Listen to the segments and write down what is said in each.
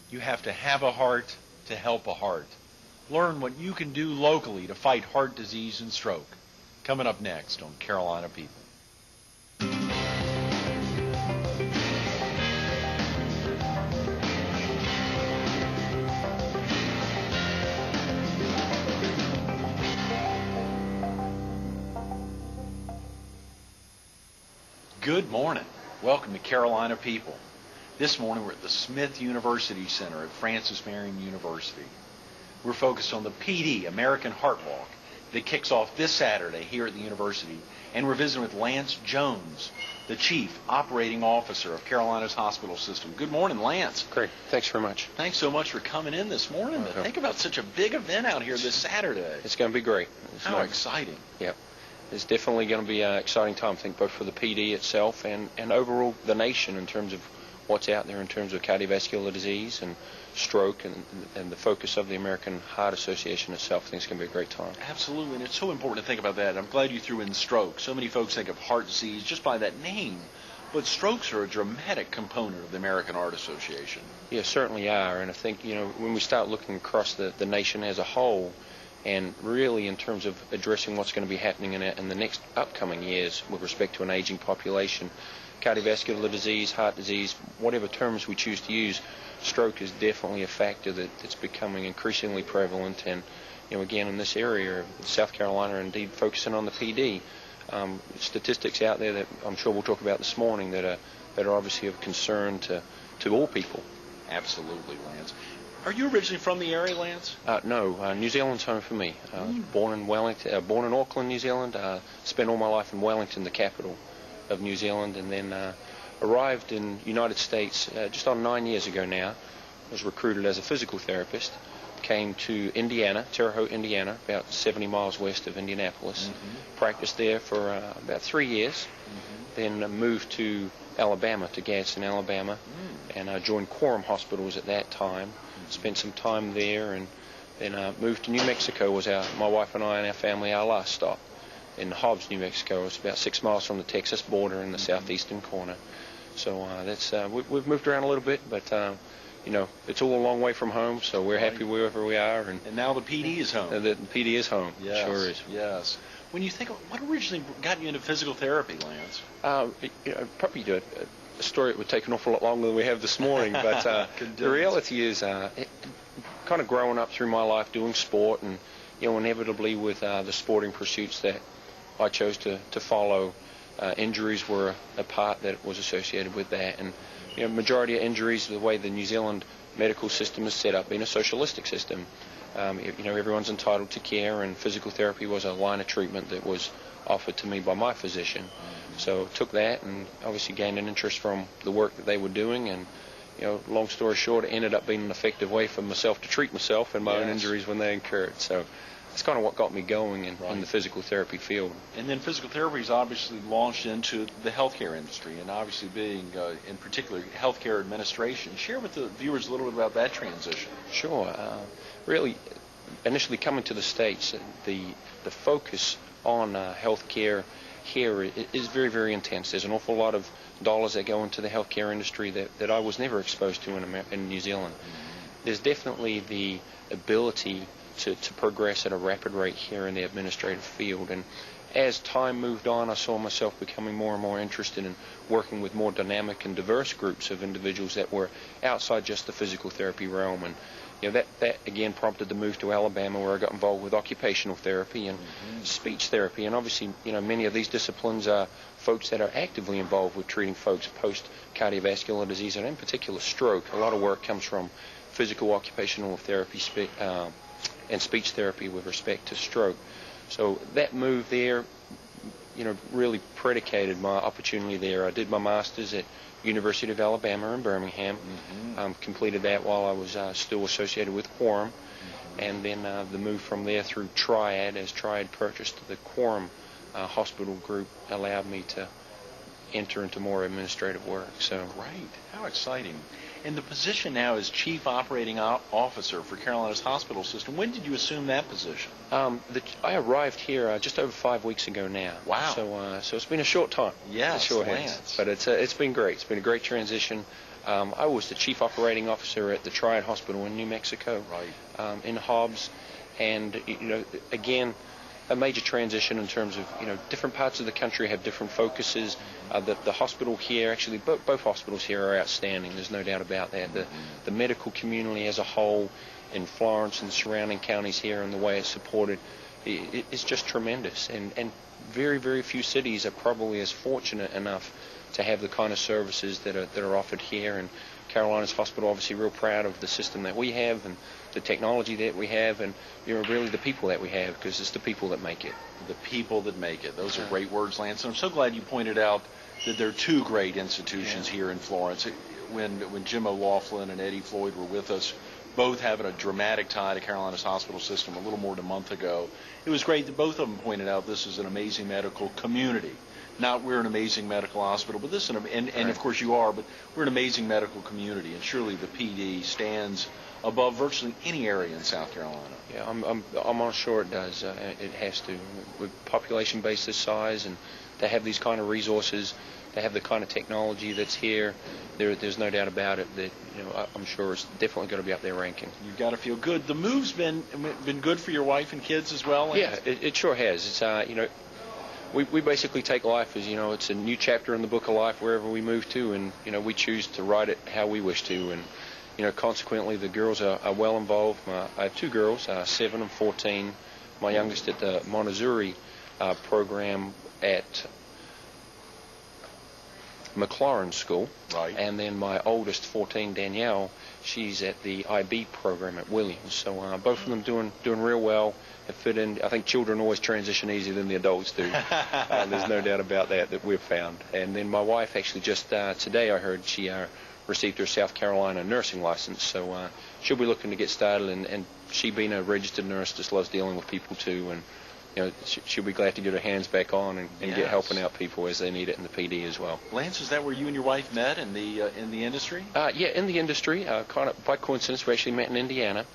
You have to have a heart to help a heart. Learn what you can do locally to fight heart disease and stroke. Coming up next on Carolina People. Good morning. Welcome to Carolina People. This morning we're at the Smith University Center at Francis Marion University. We're focused on the PD, American Heart Walk, that kicks off this Saturday here at the university. And we're visiting with Lance Jones, the Chief Operating Officer of Carolina's hospital system. Good morning, Lance. Great. Thanks very much. Thanks so much for coming in this morning to think about such a big event out here this Saturday. It's going to be great. How exciting. Yeah. It's definitely going to be an exciting time, I think, both for the PD itself and overall the nation in terms of what's out there in terms of cardiovascular disease and stroke and the focus of the American Heart Association itself. I think it's going to be a great time. Absolutely, and it's so important to think about that. I'm glad you threw in stroke. So many folks think of heart disease just by that name, but strokes are a dramatic component of the American Heart Association. Yeah, certainly are, and I think, when we start looking across the nation as a whole, and really in terms of addressing what's going to be happening in the next upcoming years with respect to an aging population, cardiovascular disease, heart disease, whatever terms we choose to use, stroke is definitely a factor that's becoming increasingly prevalent. And, again, in this area of South Carolina, indeed focusing on the PD, statistics out there that I'm sure we'll talk about this morning that are obviously of concern to all people. Absolutely, Lance. Are you originally from the area, Lance? No, New Zealand's home for me. Born in Wellington, born in Auckland, New Zealand. Spent all my life in Wellington, the capital of New Zealand, and then arrived in the United States just on 9 years ago now. Was recruited as a physical therapist. Came to Indiana, Terre Haute, Indiana, about 70 miles west of Indianapolis. Practiced there for about 3 years. Then moved to Alabama, to Gadsden, Alabama, and joined Quorum Hospitals at that time. Spent some time there, and then moved to New Mexico. Was my wife and I and our family, our last stop in Hobbs, New Mexico. It's about 6 miles from the Texas border in the southeastern corner. So we've moved around a little bit, but it's all a long way from home, so we're happy wherever we are. And now the PD is home. The PD is home. Yes, sure is. Yes. When you think of what originally got you into physical therapy, Lance? Probably a story that would take an awful lot longer than we have this morning, but the reality is kind of growing up through my life doing sport and, inevitably with the sporting pursuits that I chose to follow, injuries were a part that was associated with that. And, majority of injuries, the way the New Zealand medical system is set up, being a socialistic system, everyone's entitled to care, and physical therapy was a line of treatment that was offered to me by my physician. So took that and obviously gained an interest from the work that they were doing, and long story short, it ended up being an effective way for myself to treat myself and my own injuries when they occurred. So that's kind of what got me going in the physical therapy field. And then physical therapy is obviously launched into the healthcare industry, and obviously being, in particular, healthcare administration. Share with the viewers a little bit about that transition. Sure. Really, initially coming to the States, the focus on healthcare here is very, very intense. There's an awful lot of dollars that go into the healthcare industry that I was never exposed to in New Zealand. There's definitely the ability to progress at a rapid rate here in the administrative field, and as time moved on, I saw myself becoming more and more interested in working with more dynamic and diverse groups of individuals that were outside just the physical therapy realm. And that again prompted the move to Alabama, where I got involved with occupational therapy and speech therapy. And obviously, many of these disciplines are folks that are actively involved with treating folks post cardiovascular disease, and in particular stroke. A lot of work comes from physical occupational therapy and speech therapy with respect to stroke. So that move there, really predicated my opportunity there. I did my master's at University of Alabama in Birmingham. Completed that while I was still associated with Quorum, and then the move from there through Triad, as Triad purchased the Quorum hospital group, allowed me to enter into more administrative work. So great, how exciting! And the position now is Chief Operating Officer for Carolina's hospital system. When did you assume that position? I arrived here just over 5 weeks ago now. Wow. So it's been a short time. Yes, Lance. But it's been great. It's been a great transition. I was the chief operating officer at the Triad Hospital in New Mexico, in Hobbs, and again, a major transition in terms of different parts of the country have different focuses. The hospital here, actually, both hospitals here are outstanding. There's no doubt about that. The medical community as a whole in Florence and the surrounding counties here, and the way it's supported, it's just tremendous. And very, very few cities are probably as fortunate enough to have the kind of services that are offered here. And Carolinas Hospital, obviously real proud of the system that we have and the technology that we have, and really the people that we have, because it's the people that make it. The people that make it. Those are great words, Lance. And I'm so glad you pointed out that there are two great institutions here in Florence. When Jim O'Laughlin and Eddie Floyd were with us, both having a dramatic tie to Carolinas Hospital System a little more than a month ago, it was great that both of them pointed out this is an amazing medical community. Not we're an amazing medical hospital, but this is and of course you are, but we're an amazing medical community, and surely the PD stands above virtually any area in South Carolina. Yeah, I'm almost sure it does. It has to. With population base this size, and to have these kind of resources, to have the kind of technology that's here, there's no doubt about it that I'm sure it's definitely going to be up there ranking. You've got to feel good. The move's been good for your wife and kids as well. Yeah, it sure has. It's we basically take life as it's a new chapter in the book of life wherever we move to, and we choose to write it how we wish to, and consequently the girls are well involved. I have two girls, 7 and 14. My youngest at the Montessori program at McLaurin School, and then my oldest, 14, Danielle, she's at the IB program at Williams. So both of them doing real well. It fit in. I think children always transition easier than the adults do. There's no doubt about that we've found. And then my wife actually just today, I heard she received her South Carolina nursing license. So she'll be looking to get started, and she being a registered nurse just loves dealing with people too, and she'll be glad to get her hands back on and get helping out people as they need it in the PD as well. Lance, is that where you and your wife met in the industry? Yeah, in the industry. Kind of by coincidence, we actually met in Indiana.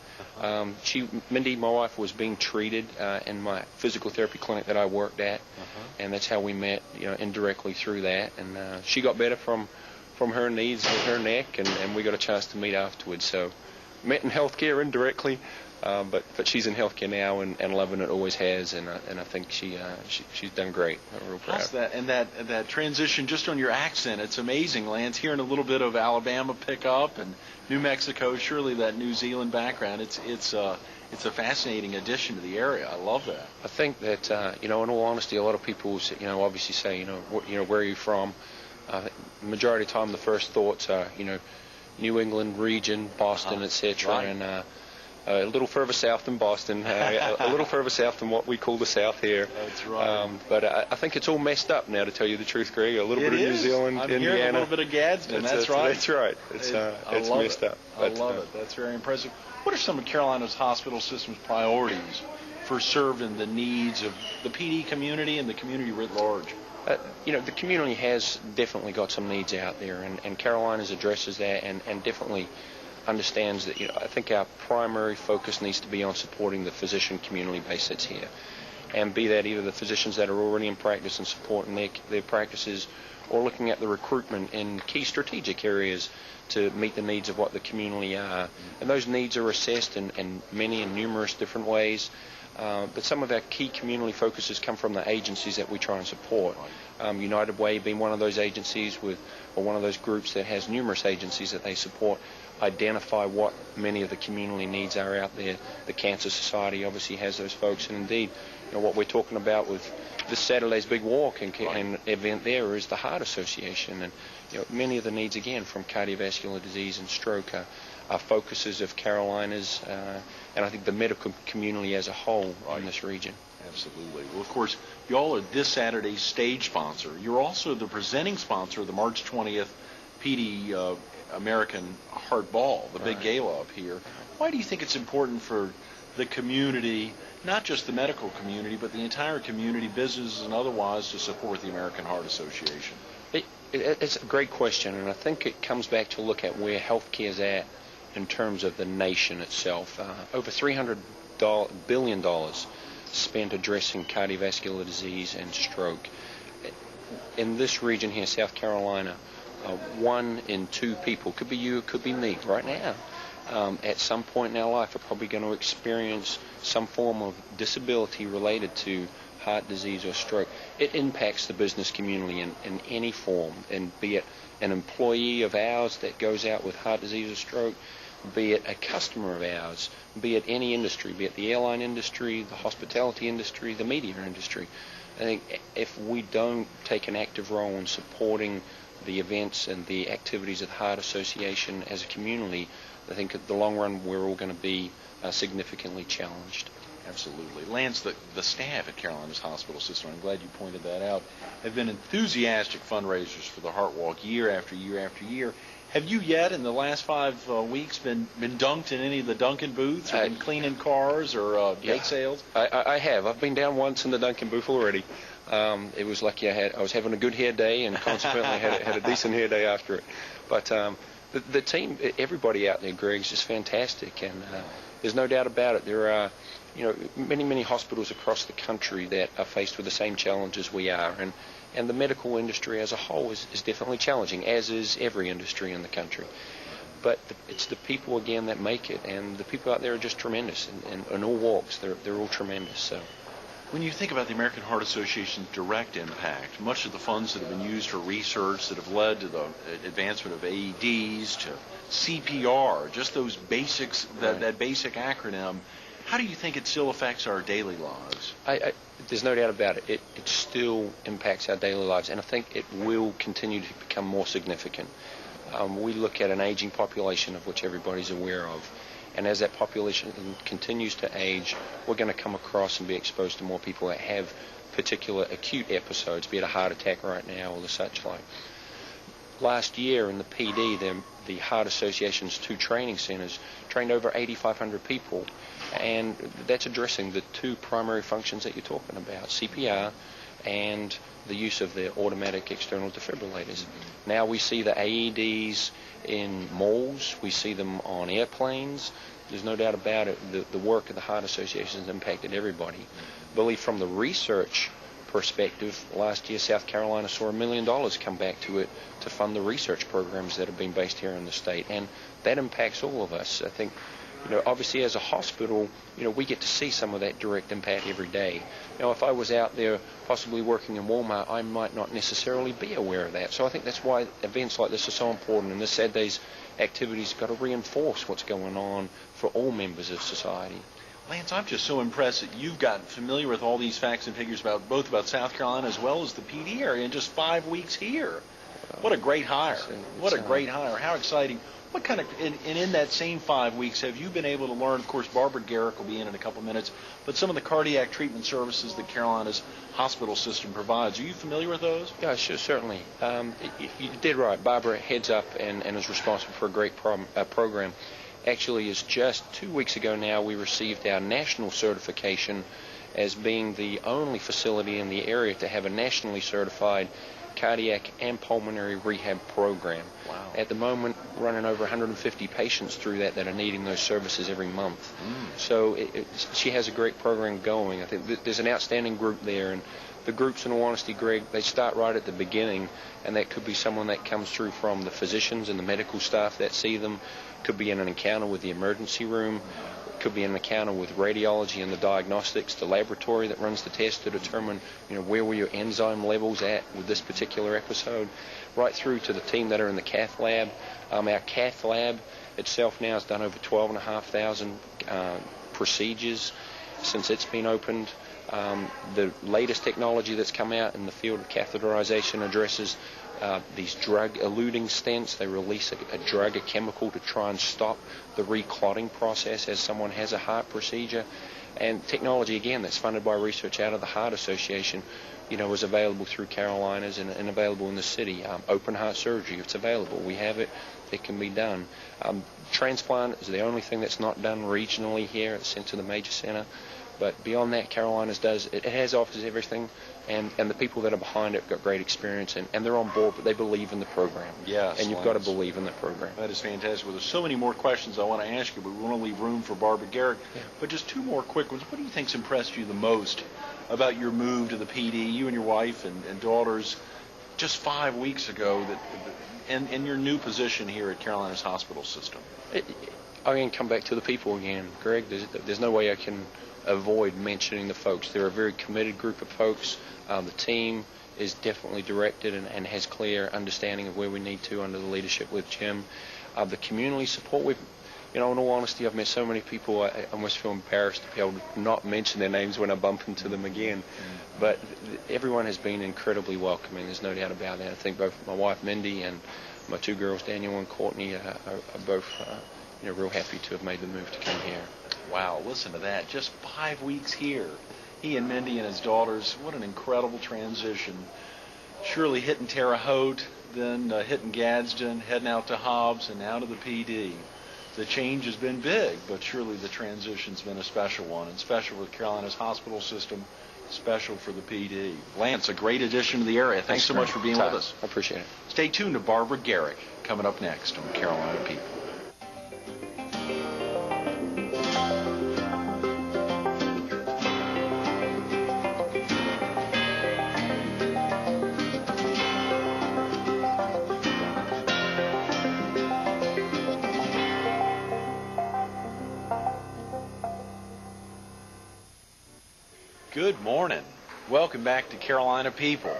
Mindy, my wife, was being treated in my physical therapy clinic that I worked at, and that's how we met, indirectly through that. And she got better from her needs with her neck, and we got a chance to meet afterwards. So met in healthcare indirectly. But she's in healthcare now and loving it, always has, and I think she's done great. I'm real proud. How's that? And that transition, just on your accent, it's amazing, Lance. Hearing a little bit of Alabama pickup and New Mexico, surely that New Zealand background. It's a fascinating addition to the area. I love that. I think that in all honesty, a lot of people obviously say where are you from? Majority of the time, the first thoughts are New England region, Boston, etc. And a little further south than Boston, a little further south than what we call the South here. That's right. But I think it's all messed up now, to tell you the truth, Greg. A little bit of New Zealand, I'm Indiana. Hearing a little bit of Gadsden. That's right. That's right. It's messed up. I love it. That's very impressive. What are some of Carolina's hospital system's priorities for serving the needs of the PD community and the community writ large? The community has definitely got some needs out there, and Carolinas addresses that and definitely understands that I think our primary focus needs to be on supporting the physician community base that's here, and be that either the physicians that are already in practice and supporting their practices, or looking at the recruitment in key strategic areas to meet the needs of what the community are. And those needs are assessed in many and numerous different ways. But some of our key community focuses come from the agencies that we try and support. United Way being one of those agencies or one of those groups that has numerous agencies that they support, identify what many of the community needs are out there. The Cancer Society obviously has those folks, and indeed, what we're talking about with this Saturday's big walk and event there is the Heart Association, and many of the needs again from cardiovascular disease and stroke are focuses of Carolinas, and I think the medical community as a whole in this region. Absolutely. Well, of course, y'all are this Saturday's stage sponsor. You're also the presenting sponsor of the March 20th PD American Heart Ball, the big gala up here. Why do you think it's important for the community, not just the medical community, but the entire community, businesses and otherwise, to support the American Heart Association? It's a great question, and I think it comes back to look at where healthcare is at in terms of the nation itself. Over $300 billion spent addressing cardiovascular disease and stroke. In this region here, South Carolina, 1 in 2 people, could be you, it could be me right now, at some point in our life are probably going to experience some form of disability related to heart disease or stroke. It impacts the business community in any form, and be it an employee of ours that goes out with heart disease or stroke, be it a customer of ours, be it any industry, be it the airline industry, the hospitality industry, the media industry. I think if we don't take an active role in supporting the events and the activities of the Heart Association as a community, I think in the long run we're all going to be significantly challenged. Absolutely. Lance, the staff at Carolina's hospital system, I'm glad you pointed that out, have been enthusiastic fundraisers for the Heart Walk year after year after year. Have you yet, in the last 5 weeks, been dunked in any of the Dunkin' booths, or been cleaning cars, or bake sales? I have. I've been down once in the Dunkin' booth already. It was lucky I was having a good hair day, and consequently had a decent hair day after it. But the team, everybody out there, Greg, is just fantastic, and there's no doubt about it. There are many hospitals across the country that are faced with the same challenges we are, and the medical industry as a whole is definitely challenging, as is every industry in the country. But it's the people, again, that make it, and the people out there are just tremendous, and in all walks, they're all tremendous. So, when you think about the American Heart Association's direct impact, much of the funds that have been used for research that have led to the advancement of AEDs, to CPR, just those basics, that basic acronym, how do you think it still affects our daily lives? There's no doubt about it. It still impacts our daily lives, and I think it will continue to become more significant. We look at an aging population, of which everybody's aware of, and as that population continues to age, we're going to come across and be exposed to more people that have particular acute episodes, be it a heart attack right now or the such like. Last year in the PD, the Heart Association's 2 training centers trained over 8,500 people, and that's addressing the 2 primary functions that you're talking about, CPR and the use of the automatic external defibrillators. Now we see the AEDs in malls, we see them on airplanes. There's no doubt about it, the work of the Heart Association has impacted everybody. I believe from the research perspective, last year South Carolina saw $1 million come back to it to fund the research programs that have been based here in the state, and that impacts all of us. I think, obviously as a hospital, we get to see some of that direct impact every day. If I was out there possibly working in Walmart, I might not necessarily be aware of that. So I think that's why events like this are so important, and this Saturday's activities have got to reinforce what's going on for all members of society. Lance, I'm just so impressed that you've gotten familiar with all these facts and figures both about South Carolina as well as the PD area in just 5 weeks here. What a great hire. What a great hire. How exciting. What kind of, and in that same 5 weeks, have you been able to learn, of course, Barbara Garrick will be in a couple minutes, but some of the cardiac treatment services that Carolina's hospital system provides, are you familiar with those? Yeah, sure, certainly. You did right. Barbara heads up and is responsible for a great program. Actually, is just 2 weeks ago now we received our national certification as being the only facility in the area to have a nationally certified cardiac and pulmonary rehab program. Wow. At the moment, running over 150 patients through that are needing those services every month. So she has a great program going. I think there's an outstanding group there, and the groups, in all honesty, Greg, they start right at the beginning, and that could be someone that comes through from the physicians and the medical staff that see them, could be in an encounter with the emergency room, could be an encounter with radiology and the diagnostics, the laboratory that runs the test to determine, where were your enzyme levels at with this particular episode, right through to the team that are in the cath lab. Our cath lab itself now has done over 12,500 procedures since it's been opened. The latest technology that's come out in the field of catheterization addresses these drug-eluting stents. They release a drug, a chemical, to try and stop the reclotting process as someone has a heart procedure. And technology, again, that's funded by research out of the Heart Association, is available through Carolinas and available in the city. Open heart surgery, it's available. We have it. It can be done. Transplant is the only thing that's not done regionally here. It's sent to the major center. But beyond that, Carolinas offers everything, and the people that are behind it have got great experience, and they're on board, but they believe in the program. Yes. And you've got to believe in the program. That is fantastic. Well, there's so many more questions I want to ask you, but we want to leave room for Barbara Garrick. Yeah. But just 2 more quick ones. What do you think's impressed you the most about your move to the PD, you and your wife and daughters, just 5 weeks ago in your new position here at Carolina's hospital system? I can come back to the people again, Greg. There's no way I can avoid mentioning the folks. They're a very committed group of folks. The team is definitely directed and has clear understanding of where we need to under the leadership with Jim. The community support, in all honesty, I've met so many people, I almost feel embarrassed to be able to not mention their names when I bump into them again. But everyone has been incredibly welcoming, there's no doubt about that. I think both my wife, Mindy, and my two girls, Daniel and Courtney, are both real happy to have made the move to come here. Wow, listen to that. Just 5 weeks here. He and Mindy and his daughters, what an incredible transition. Surely hitting Terre Haute, then hitting Gadsden, heading out to Hobbs, and now to the PD. The change has been big, but surely the transition's been a special one, and special for Carolina's hospital system, special for the PD. Lance, a great addition to the area. Thanks so much for being with us. I appreciate it. Stay tuned to Barbara Garrick coming up next on Carolina People. Good morning. Welcome back to Carolina People.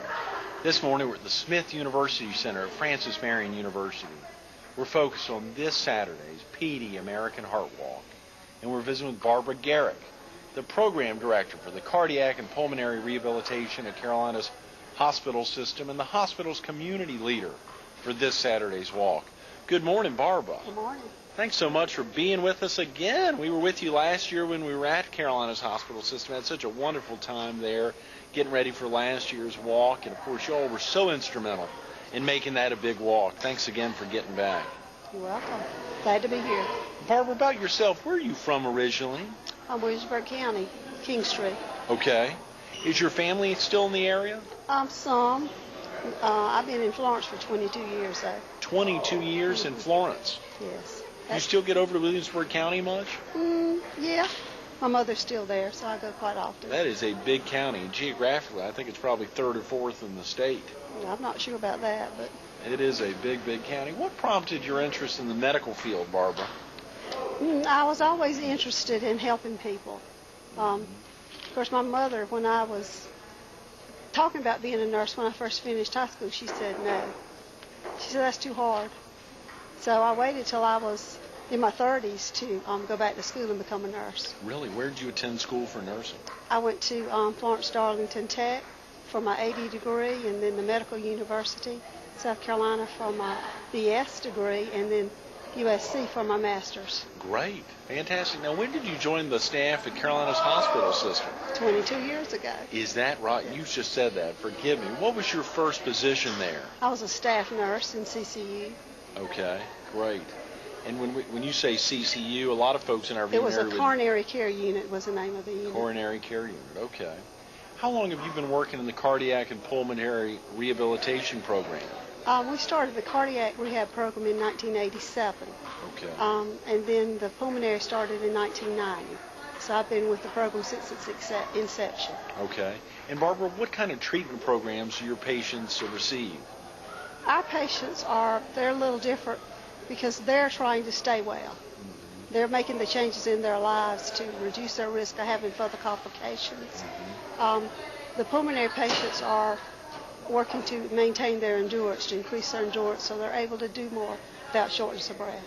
This morning we're at the Smith University Center at Francis Marion University. We're focused on this Saturday's PD American Heart Walk, and we're visiting with Barbara Garrick, the program director for the Cardiac and Pulmonary Rehabilitation at Carolina's hospital system and the hospital's community leader for this Saturday's walk. Good morning, Barbara. Good morning. Thanks so much for being with us again. We were with you last year when we were at Carolina's hospital system. Had such a wonderful time there, getting ready for last year's walk. And, of course, you all were so instrumental in making that a big walk. Thanks again for getting back. You're welcome. Glad to be here. Barbara, about yourself, where are you from originally? I'm Williamsburg County, King Street. Okay. Is your family still in the area? Some. I've been in Florence for 22 years, though. 22 years in Florence. Yes. You still get over to Williamsburg County much? Yeah. My mother's still there, so I go quite often. That is a big county. Geographically, I think it's probably third or fourth in the state. I'm not sure about that, but... It is a big, big county. What prompted your interest in the medical field, Barbara? I was always interested in helping people. Of course, my mother, when I was talking about being a nurse when I first finished high school, she said no. She said, that's too hard. So I waited till I was in my 30s to go back to school and become a nurse. Really? Where did you attend school for nursing? I went to Florence Darlington Tech for my AD degree, and then the Medical University, South Carolina, for my BS degree, and then USC for my master's. Great. Fantastic. Now, when did you join the staff at Carolina's hospital system? 22 years ago. Is that right? You just said that. Forgive me. What was your first position there? I was a staff nurse in CCU. Okay, great. And when you say CCU, a lot of folks in our It was a area coronary care unit was the name of the unit. Coronary care unit, okay. How long have you been working in the cardiac and pulmonary rehabilitation program? We started the cardiac rehab program in 1987. Okay. And then the pulmonary started in 1990. So I've been with the program since its inception. Okay. And Barbara, what kind of treatment programs do your patients receive? Our patients they're a little different because they're trying to stay well. They're making the changes in their lives to reduce their risk of having further complications. The pulmonary patients are working to maintain their endurance, to increase their endurance so they're able to do more without shortness of breath.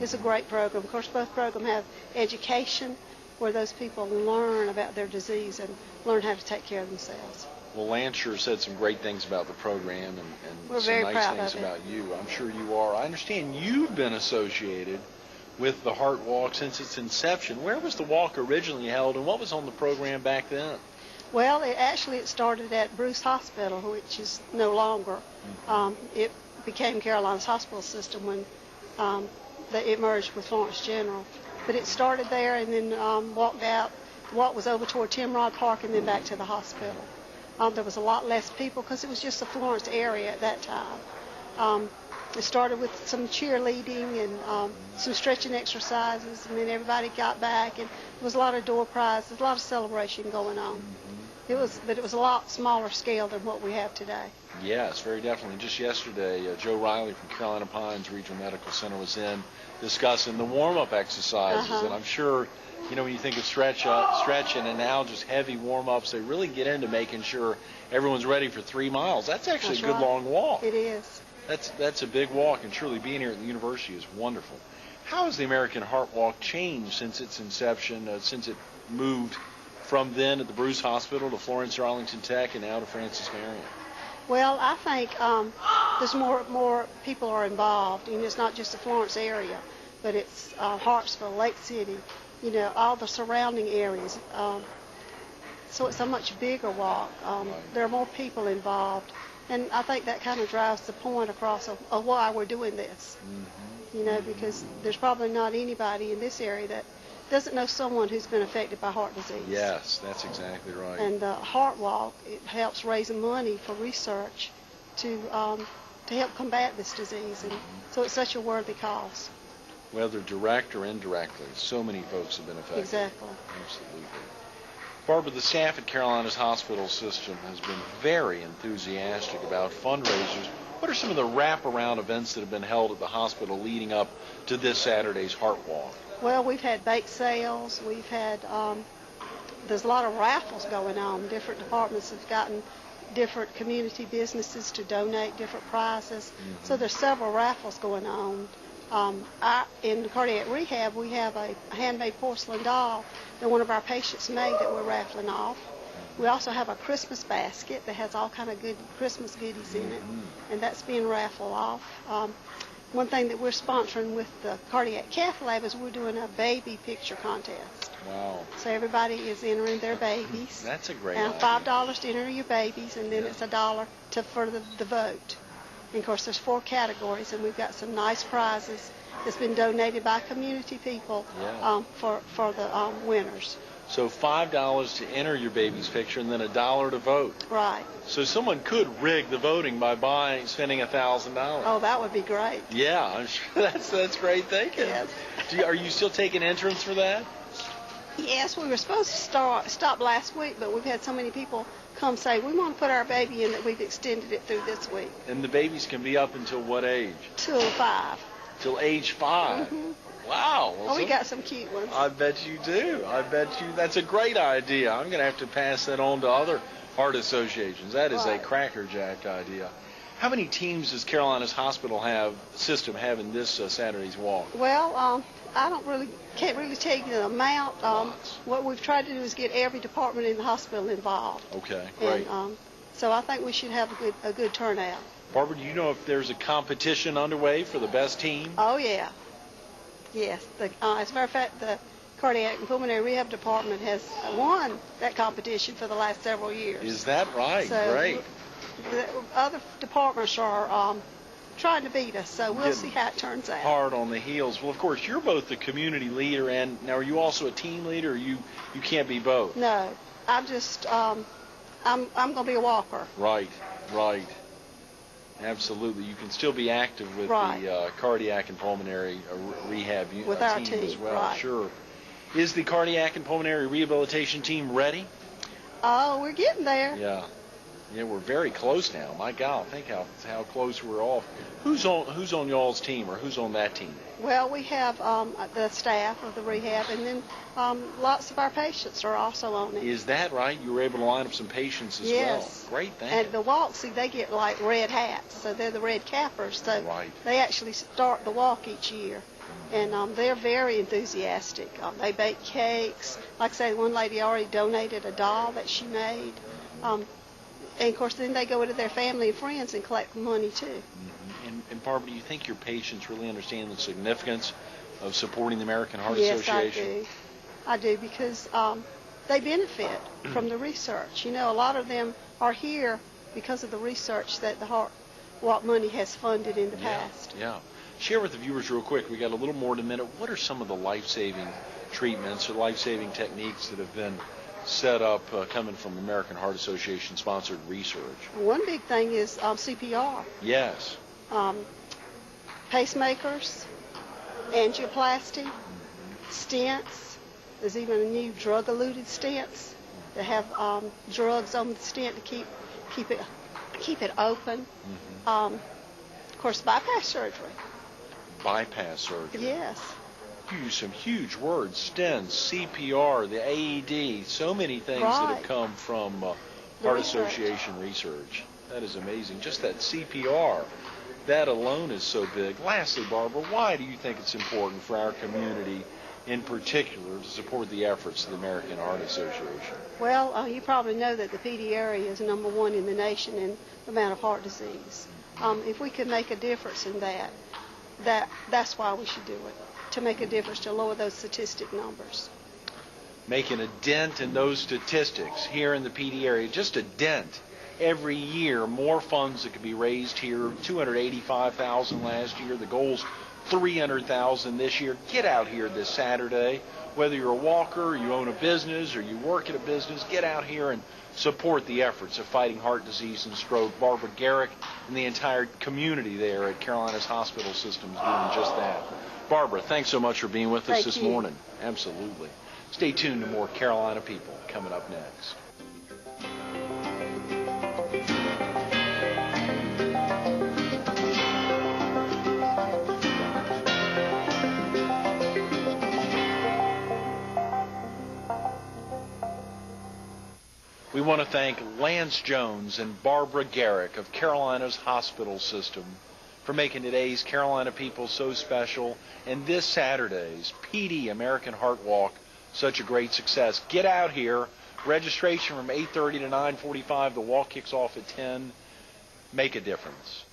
It's a great program. Of course, both programs have education where those people learn about their disease and learn how to take care of themselves. Well, Lance sure said some great things about the program and We're some very nice proud things of it. about you. I'm sure you are. I understand you've been associated with the Heart Walk since its inception. Where was the walk originally held, and what was on the program back then? Well, it started at Bruce Hospital, which is no longer. It became Carolina's hospital system when it merged with Florence General. But it started there and then walk was over toward Timrod Park and then back to the hospital. There was a lot less people because it was just the Florence area at that time. It started with some cheerleading and some stretching exercises, and then everybody got back, and there was a lot of door prizes, a lot of celebration going on. But it was a lot smaller scale than what we have today. Yes, very definitely. Just yesterday, Joe Riley from Carolina Pines Regional Medical Center was in discussing the warm-up exercises, and I'm sure, you know, when you think of stretching and now just heavy warm-ups, they really get into making sure everyone's ready for 3 miles. That's actually a good long walk. It is. That's a big walk, and truly being here at the university is wonderful. How has the American Heart Walk changed since its inception, since it moved from then at the Bruce Hospital to Florence Arlington Tech and now to Francis Marion? Well, I think there's more people are involved, and it's not just the Florence area, but it's Hartsville, Lake City, you know, all the surrounding areas. So it's a much bigger walk. There are more people involved, and I think that kind of drives the point across of why we're doing this. You know, because there's probably not anybody in this area that doesn't know someone who's been affected by heart disease. Yes, that's exactly right. And the Heart Walk, it helps raise money for research to help combat this disease, and so it's such a worthy cause. Whether direct or indirectly, so many folks have been affected. Exactly. Absolutely. Barbara, the staff at Carolina's hospital system has been very enthusiastic about fundraisers. What are some of the wraparound events that have been held at the hospital leading up to this Saturday's Heart Walk? Well, we've had bake sales. We've had, there's a lot of raffles going on. Different departments have gotten different community businesses to donate different prizes. So there's several raffles going on. In the cardiac rehab, we have a handmade porcelain doll that one of our patients made that we're raffling off. We also have a Christmas basket that has all kind of good Christmas goodies in it, and that's being raffled off. One thing that we're sponsoring with the Cardiac Cath Lab is we're doing a baby picture contest. Wow. So everybody is entering their babies. That's a great idea. idea. $5 to enter your babies, and then it's $1 for the vote. And of course, there's 4 categories, and we've got some nice prizes that's been donated by community people for the winners. So $5 to enter your baby's picture, and then $1 to vote. Right. So someone could rig the voting by spending $1,000. Oh, that would be great. Yeah, I'm sure that's great thinking. Yes. Are you still taking entrance for that? Yes, we were supposed to stop last week, but we've had so many people come say, we want to put our baby in that we've extended it through this week. And the babies can be up until what age? Till 5. Till age 5? Wow. Well, we got some cute ones. I bet you do. I bet you. That's a great idea. I'm going to have to pass that on to other heart associations. That is a crackerjack idea. How many teams does Carolina's hospital system have in this Saturday's walk? Well, can't really tell you the amount. What we've tried to do is get every department in the hospital involved. Okay, great. And, so I think we should have a good turnout. Barbara, do you know if there's a competition underway for the best team? Oh, yeah. Yes. As a matter of fact, the Cardiac and Pulmonary Rehab Department has won that competition for the last several years. Is that right? So great. The other departments are trying to beat us, so we'll see how it turns out. Hard on the heels. Well, of course, you're both the community leader, and now are you also a team leader, or you can't be both? No. I'm just, I'm going to be a walker. Right. Absolutely. You can still be active with the cardiac and pulmonary rehab with our team as well. Right. Sure. Is the cardiac and pulmonary rehabilitation team ready? Oh, we're getting there. Yeah, we're very close now. My God, think how close we're off. Who's on y'all's team, or who's on that team? Well, we have the staff of the rehab, and then lots of our patients are also on it. Is that right? You were able to line up some patients as well. Great, thank you. And the walk, see, they get like red hats, so they're the red cappers. So they actually start the walk each year. And they're very enthusiastic. They bake cakes. Like I say, one lady already donated a doll that she made. And, of course, then they go into their family and friends and collect money, too. And Barbara, do you think your patients really understand the significance of supporting the American Heart Association? Yes, I do, because they benefit from the research. You know, a lot of them are here because of the research that the Heart Walk money has funded in the past. Yeah. Share with the viewers real quick. We got a little more in a minute. What are some of the life-saving treatments or life-saving techniques that have been set up coming from American Heart Association sponsored research? One big thing is CPR. Yes. Pacemakers, angioplasty, stents. There's even a new drug-eluted stents. They have drugs on the stent to keep it open. Of course, bypass surgery. Bypass surgery. Yes. You use some huge words: stents, CPR, the AED. So many things that have come from Heart Association research. That is amazing. Just that CPR. That alone is so big. Lastly, Barbara, why do you think it's important for our community in particular to support the efforts of the American Heart Association? Well, you probably know that the PD area is #1 in the nation in the amount of heart disease. If we could make a difference in that's why we should do it, to make a difference, to lower those statistic numbers. Making a dent in those statistics here in the PD area, just a dent. Every year, more funds that could be raised here. $285,000 last year. The goal's $300,000 this year. Get out here this Saturday. Whether you're a walker, or you own a business, or you work at a business, get out here and support the efforts of fighting heart disease and stroke. Barbara Garrick and the entire community there at Carolina's hospital system is doing just that. Barbara, thanks so much for being with us this morning. Absolutely. Stay tuned to more Carolina People coming up next. We want to thank Lance Jones and Barbara Garrick of Carolina's hospital system for making today's Carolina People so special and this Saturday's PD American Heart Walk such a great success. Get out here. Registration from 8:30 to 9:45. The walk kicks off at 10. Make a difference.